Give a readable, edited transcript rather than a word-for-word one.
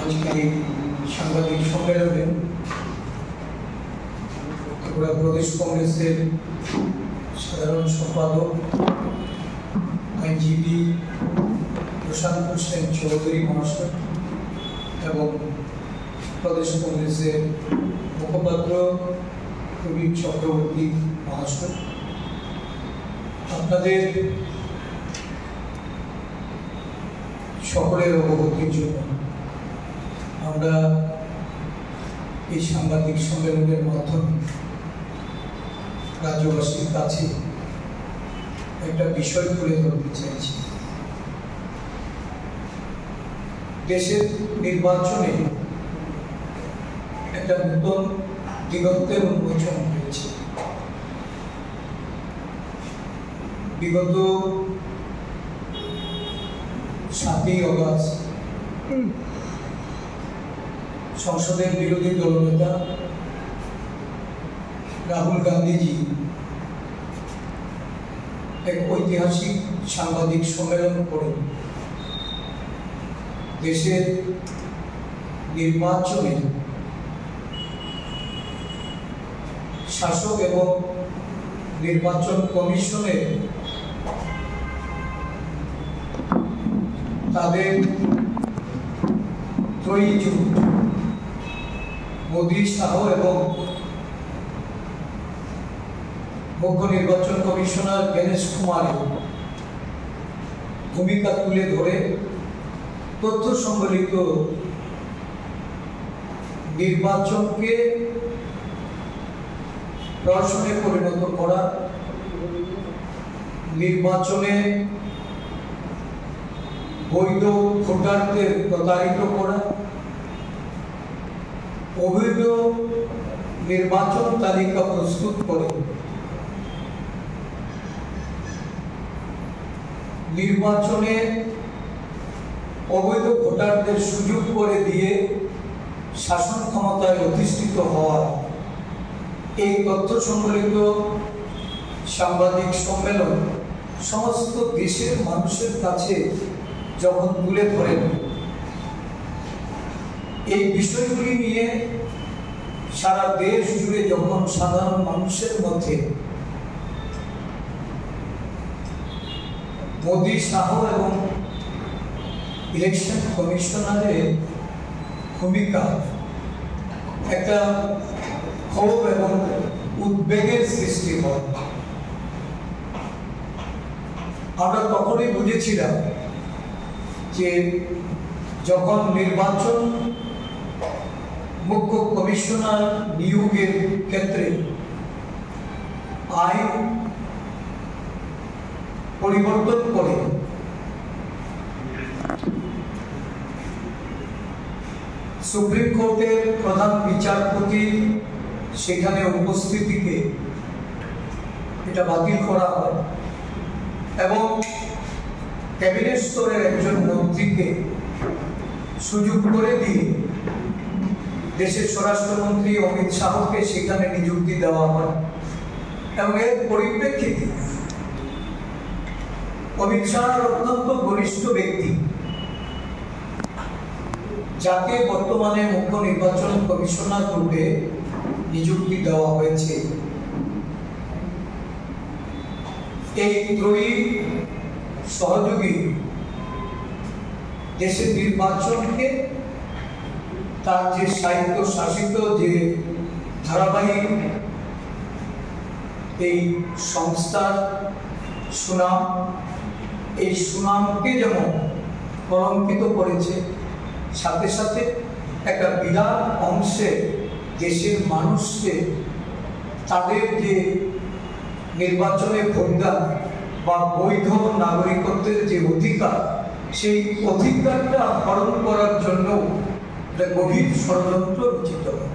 আজকের এই সাংবাদিক সম্মেলনে ত্রিপুরা প্রদেশ কংগ্রেসের সাধারণ সম্পাদক আইনজীবী প্রশান্ত সেন চৌধুরী মহাশয় এবং প্রদেশ কংগ্রেসের মুখপাত্র প্রবীর চক্রবর্তী মহাশয়, আপনাদের সকলের অবগতির জন্য আমরা এই সাংবাদিক সম্মেলনের মাধ্যমে রাজ্যবাসীর কাছে একটা বিষয় তুলে ধরতে চাইছি। দেশের নির্বাচনে একটা নতুন দিগন্তের উন্মোচন হয়েছে। বিগত 7ই অগস্ট সংসদের বিরোধী দলনেতা রাহুল গান্ধীজি এক ঐতিহাসিক সাংবাদিক সম্মেলন করে দেশের নির্বাচনে শাসক এবং নির্বাচন কমিশনের তাদের ত্রয়ী জোট মোদী, শাহ এবং মুখ্য নির্বাচন কমিশনার গণেশ কুমারের ভূমিকা তুলে ধরে তথ্য সংবলিত নির্বাচনকে প্রহসনে পরিণত করা, নির্বাচনে বৈধ ভোটারদের প্রতারিত করা, অবৈধ নির্বাচন তালিকা প্রস্তুত করে নির্বাচনে অবৈধ ভোটারদের সুযোগ করে দিয়ে শাসন ক্ষমতায় অধিষ্ঠিত হওয়া, এই তথ্য সংবলিত সাংবাদিক সম্মেলন সমস্ত দেশের মানুষের কাছে যখন তুলে ধরেন, এই বিষয়গুলি নিয়ে সারা দেশ জুড়ে যখন সাধারণ মানুষের মধ্যে মোদী, শাহ এবং ইলেকশন কমিশনারের ভূমিকা একটা ক্ষোভ এবং উদ্বেগের সৃষ্টি হয়, আমরা তখনই বুঝেছিলাম যে যখন নির্বাচন মুখ্য কমিশনার নিয়োগের ক্ষেত্রে আইন পরিবর্তন করে সুপ্রিম কোর্টের প্রধান বিচারপতি সেখানে উপস্থিতিকে এটা বাতিল করা হয় এবং ক্যাবিনেট স্তরের একজন মন্ত্রীকে সুযোগ করে দিয়ে দেশের স্বরাষ্ট্রমন্ত্রী অমিত শাহকে সেখানে নিযুক্তি দেওয়া হয় এবং এর পরিপ্রেক্ষিতে অমিত শাহ অত্যন্ত ঘনিষ্ঠ ব্যক্তি, যাকে বর্তমানে মুখ্য নির্বাচন কমিশনার রূপে নিযুক্তি দেওয়া হয়েছে, এই ত্রয়ী সহযোগী দেশের নির্বাচনকে তার যে সাহিত্য শাসিত যে ধারাবাহিক এই সংস্থার সুনাম, এই সুনামকে যেমন কলঙ্কিত করেছে, সাথে সাথে একটা বিরাট অংশে দেশের মানুষকে তাদের যে নির্বাচনে ভোটদান বা বৈধ নাগরিকত্বের যে অধিকার, সেই অধিকারটা হরণ করার জন্য গভীর ষড়যন্ত্র রচিত হচ্ছে।